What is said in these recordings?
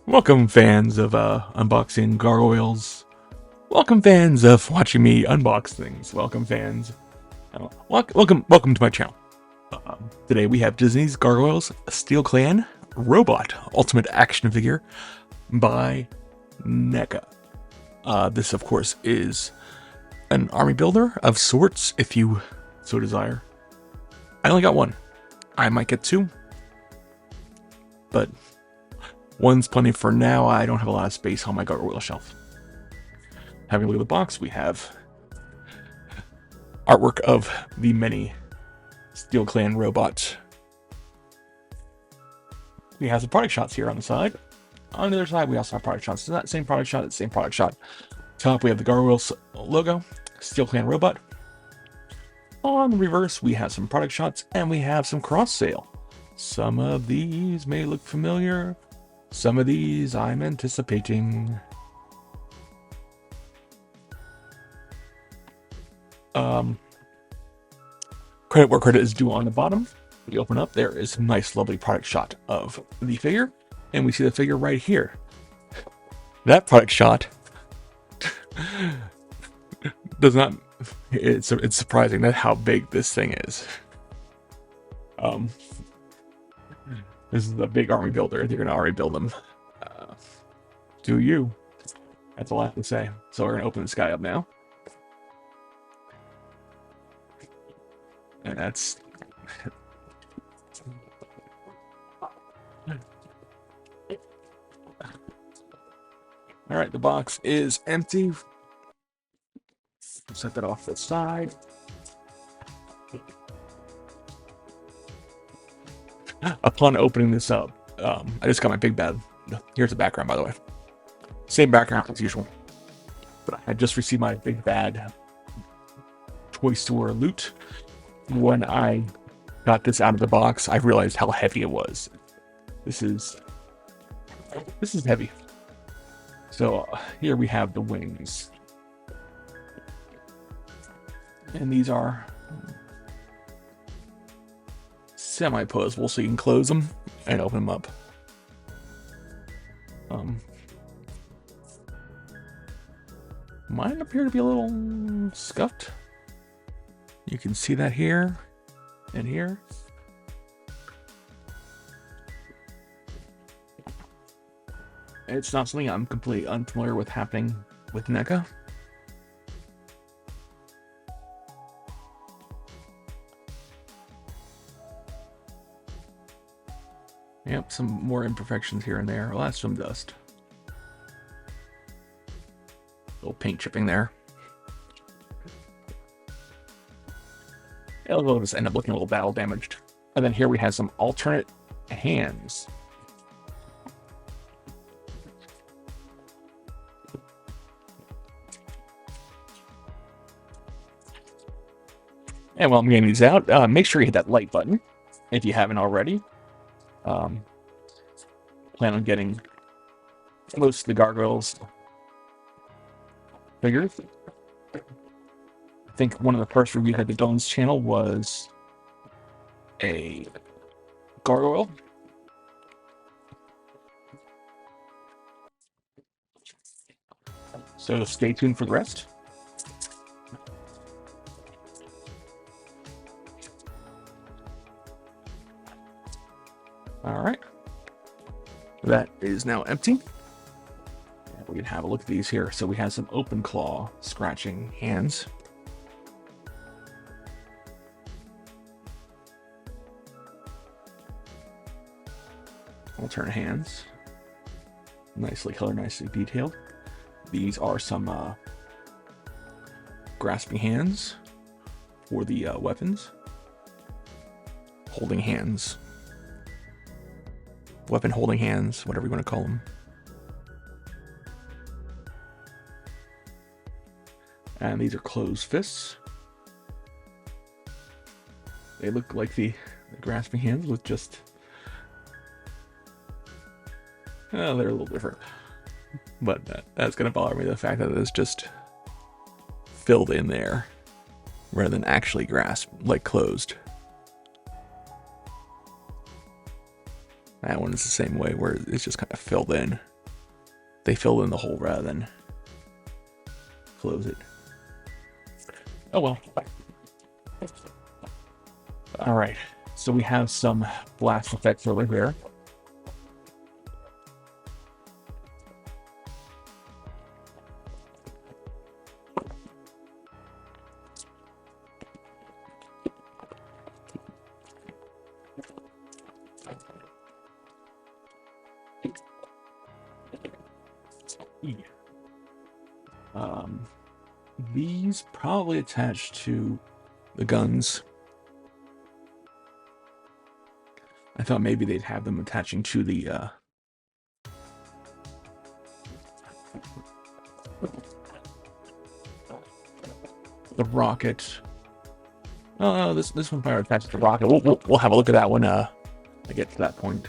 Welcome, fans of unboxing Gargoyles. Welcome, fans of watching me unbox things. Welcome, fans. Welcome to my channel. Today we have Disney's Gargoyles Steel Clan Robot Ultimate Action Figure by NECA. This, of course, is an army builder of sorts, if you so desire. I only got one. I might get two, but one's plenty for now. I don't have a lot of space on my Gargoyle shelf. Having a look at the box, we have artwork of the many Steel Clan robots. We have some product shots here on the side. On the other side, we also have product shots. It's not the same product shot, it's the same product shot. Top, we have the Gargoyles logo, Steel Clan robot. On the reverse, we have some product shots, and we have some cross sale. Some of these may look familiar. Some of these I'm anticipating. Credit where credit is due on the bottom. We open up, there is a nice, lovely product shot of the figure, and we see the figure right here. That product shot does not. It's surprising that how big this thing is. This is a big army builder. You're gonna already build them. Do you? That's all I have to say. So we're gonna open this guy up now. And that's all right. The box is empty. Set that off to the side. Upon opening this up, I just got my big bad. Here's the background, by the way. Same background as usual. But I just received my big bad toy store loot. When I got this out of the box, I realized how heavy it was. This is heavy. So here we have the wings. And these are semi-posable, so you can close them and open them up. Mine appear to be a little scuffed. You can see that here and here. It's not something I'm completely unfamiliar with happening with NECA. Yep, some more imperfections here and there. Well, that's some dust. Little paint chipping there. It'll just end up looking a little battle damaged. And then here we have some alternate hands. And while I'm getting these out, make sure you hit that like button if you haven't already. Plan on getting most of the Gargoyles figures. I think one of the first reviews at the Doan's channel was a Gargoyle. So stay tuned for the rest. All right. That is now empty. We can have a look at these here. So we have some open claw scratching hands. Alternate hands. Nicely colored, nicely detailed. These are some grasping hands for the weapons. Holding hands. Weapon holding hands, whatever you want to call them. And these are closed fists. They look like the grasping hands with just... they're a little different. But that's going to bother me, the fact that it's just filled in there rather than actually like closed. That one is the same way, where it's just kind of filled in. they fill in the hole rather than close it. Oh well. All right, so we have some blast effects over here. These probably attached to the guns. I thought maybe they'd have them attaching to the rocket. Oh, this one probably attached to the rocket. We'll have a look at that when I get to that point.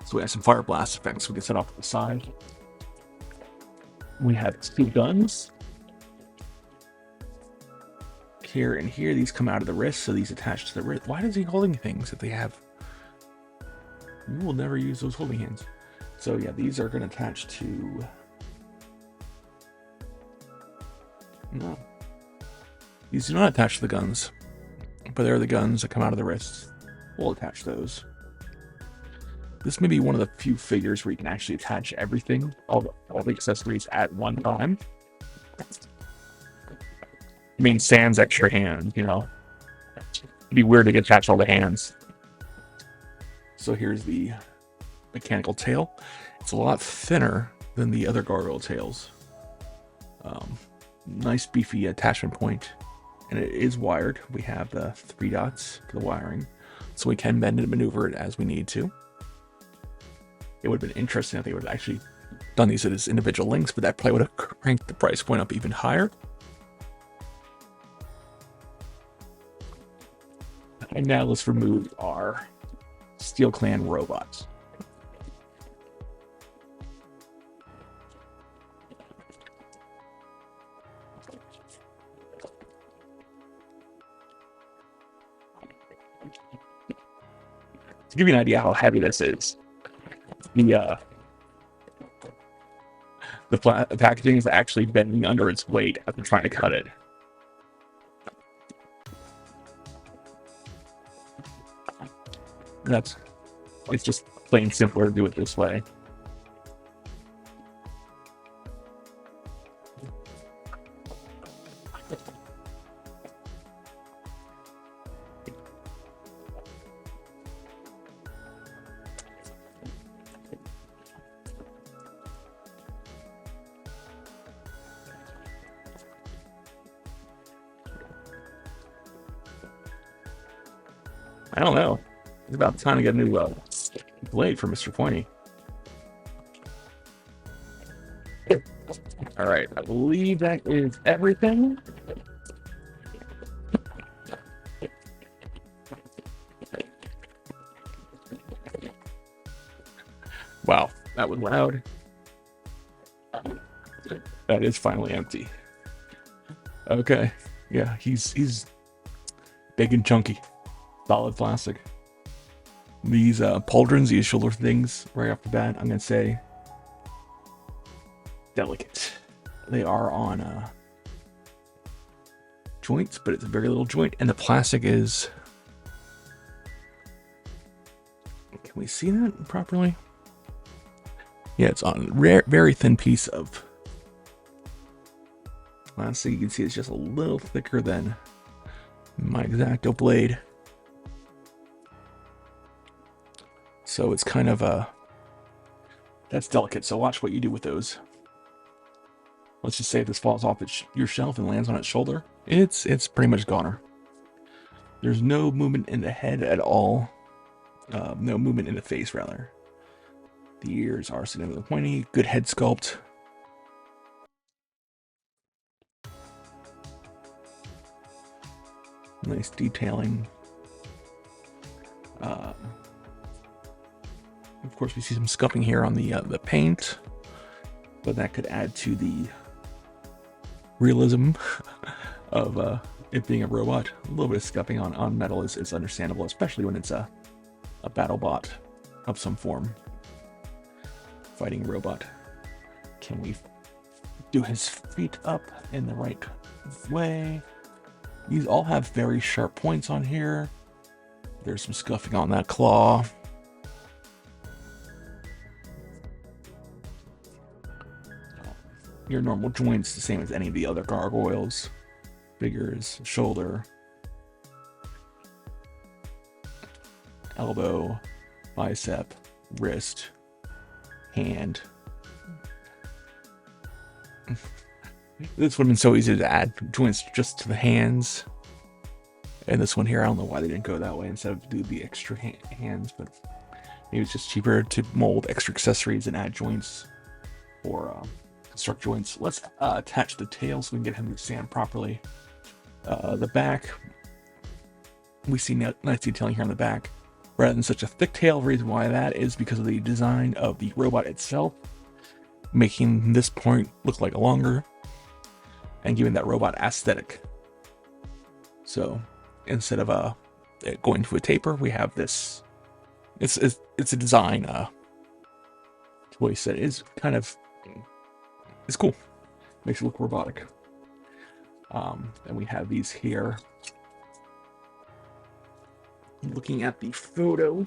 So we have some fire blast effects we can set off to the side. We have two guns. Here and here, these come out of the wrist, so these attach to the wrist. Why is he holding things if they have... You will never use those holding hands. So yeah, these are going to attach to... No. These do not attach to the guns, but they're the guns that come out of the wrists. We'll attach those. This may be one of the few figures where you can actually attach everything, all the accessories at one time. I mean, Sam's extra hand, you know. It'd be weird to attach all the hands. So here's the mechanical tail. It's a lot thinner than the other gargoyle tails. Nice beefy attachment point, and it is wired. We have the 3 dots for the wiring, so we can bend and maneuver it as we need to. It would have been interesting if they would have actually done these as individual links, but that probably would have cranked the price point up even higher. And now let's remove our Steel Clan robots. To give you an idea how heavy this is, the packaging is actually bending under its weight as I'm trying to cut it. It's just plain simpler to do it this way. I don't know. It's about time to get a new blade for Mr. Pointy. All right, I believe that is everything. Wow, that was loud. That is finally empty. Okay, yeah, he's big and chunky, solid plastic. These pauldrons, these shoulder things, right off the bat, I'm gonna say delicate. They are on joints, but it's a very little joint, and the plastic is... Can we see that properly? Yeah, it's on a very thin piece of plastic. You can see it's just a little thicker than my X-Acto blade. So it's kind of that's delicate, so watch what you do with those. Let's just say if this falls off your shelf and lands on its shoulder, it's pretty much goner. There's no movement in the head at all. No movement in the face, rather. The ears are significantly pointy. Good head sculpt. Nice detailing. Of course, we see some scuffing here on the paint, but that could add to the realism of it being a robot. A little bit of scuffing on metal is understandable, especially when it's a battle bot of some form. fighting robot. Can we do his feet up in the right way? These all have very sharp points on here. There's some scuffing on that claw. Your normal joints, the same as any of the other gargoyles. Fingers, shoulder, elbow, bicep, wrist, hand. This would have been so easy to add joints just to the hands. And this one here, I don't know why they didn't go that way instead of do the extra hands, but maybe it's just cheaper to mold extra accessories and add joints or construct joints. Let's attach the tail so we can get him to stand properly. The back, we see nice detailing here on the back. Rather than such a thick tail, the reason why that is because of the design of the robot itself, making this point look like a longer and giving that robot aesthetic. So instead of it going to a taper, we have this. It's a design choice that is kind of, it's cool. Makes it look robotic. And we have these here. Looking at the photo,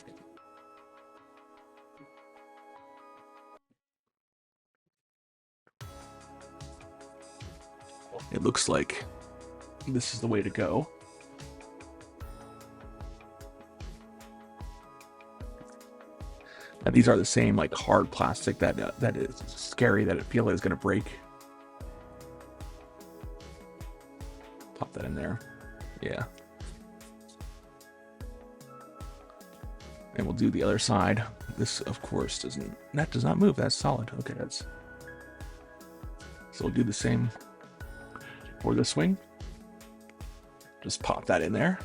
it looks like this is the way to go. And these are the same like hard plastic that is scary, that it feels like it's gonna break. Pop that in there. Yeah. And we'll do the other side. This, of course, does not move. That's solid. Okay, so we'll do the same for this wing. Just pop that in there.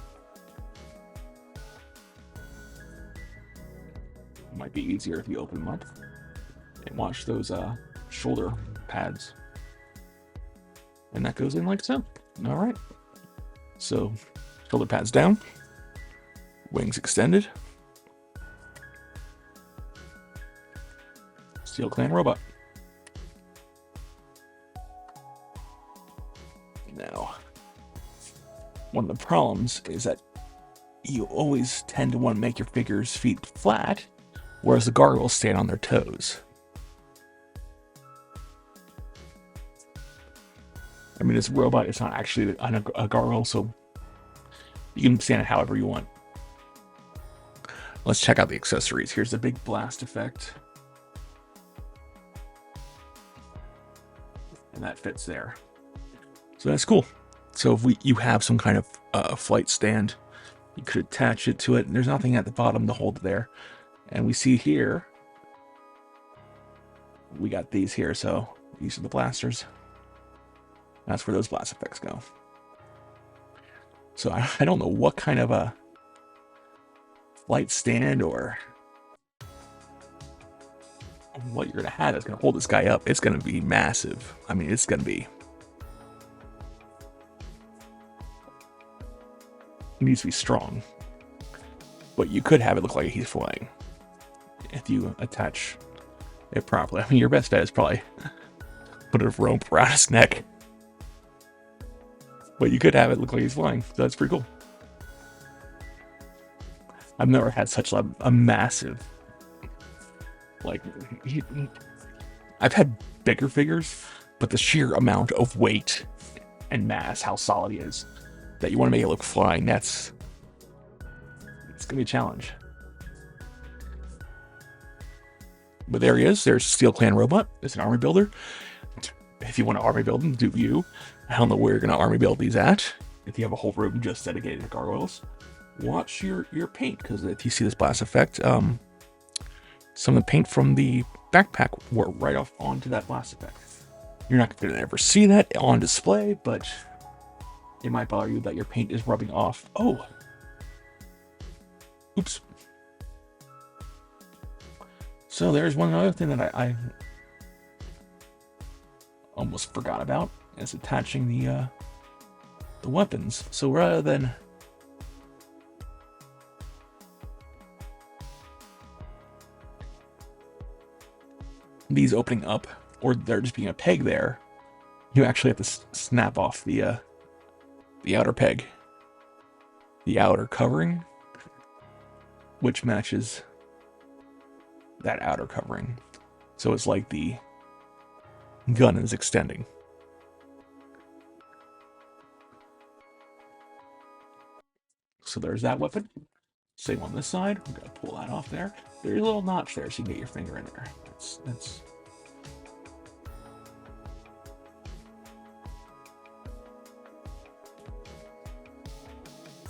Might be easier if you open them up and watch those shoulder pads. And that goes in like so. All right. So shoulder pads down, wings extended. Steel Clan robot. Now, one of the problems is that you always tend to want to make your figure's feet flat, whereas the gargoyles stand on their toes. I mean, this robot is not actually a gargoyle, so you can stand it however you want. Let's check out the accessories. Here's the big blast effect. And that fits there. So that's cool. So if you have some kind of flight stand, you could attach it to it. And there's nothing at the bottom to hold it there. And we see here, we got these here. So these are the blasters. That's where those blast effects go. So I don't know what kind of a flight stand or what you're going to have that's going to hold this guy up. It's going to be massive. I mean, it's going to be... It needs to be strong. But you could have it look like he's flying if you attach it properly. I mean, your best bet is probably put a rope around his neck. But you could have it look like he's flying. So that's pretty cool. I've never had such a massive... Like, I've had bigger figures, but the sheer amount of weight and mass, how solid he is, that you want to make it look flying, it's gonna be a challenge. But there he is. There's Steel Clan robot. It's an army builder. If you want to army build them, do you? I don't know where you're gonna army build these at. If you have a whole room just dedicated to gargoyles, watch your paint, because if you see this blast effect, some of the paint from the backpack wore right off onto that blast effect. You're not going to ever see that on display, but it might bother you that your paint is rubbing off. Oh! Oops. So there's one other thing that I almost forgot about, is attaching the weapons. So rather than... these opening up, or there just being a peg there, you actually have to snap off the outer peg, the outer covering, which matches that outer covering. So it's like the gun is extending. So there's that weapon. Same on this side. I'm gonna pull that off there. There's a little notch there, so you can get your finger in there. That's.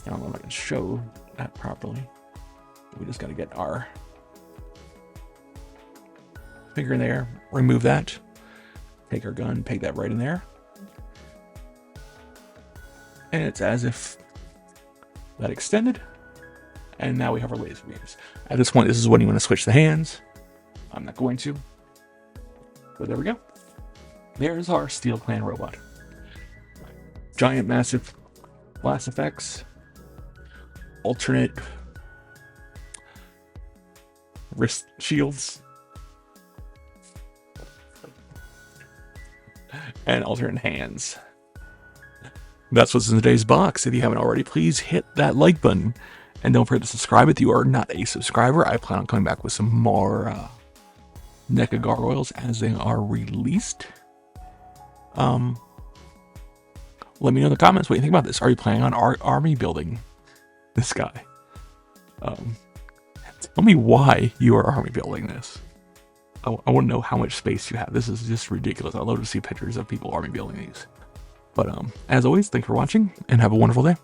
I don't know if I can show that properly. We just gotta get our finger in there, remove that, take our gun, peg that right in there. And it's as if that extended. And now we have our laser beams. At this point, this is when you want to switch the hands. I'm not going to. But there we go. There's our Steel Clan robot. Giant, massive blast effects. Alternate wrist shields. And alternate hands. That's what's in today's box. If you haven't already, please hit that like button. And don't forget to subscribe if you are not a subscriber. I plan on coming back with some more NECA Gargoyles as they are released. Let me know in the comments what you think about this. Are you planning on army building this guy? Tell me why you are army building this. I want to know how much space you have. This is just ridiculous. I'd love to see pictures of people army building these. But as always, thanks for watching and have a wonderful day.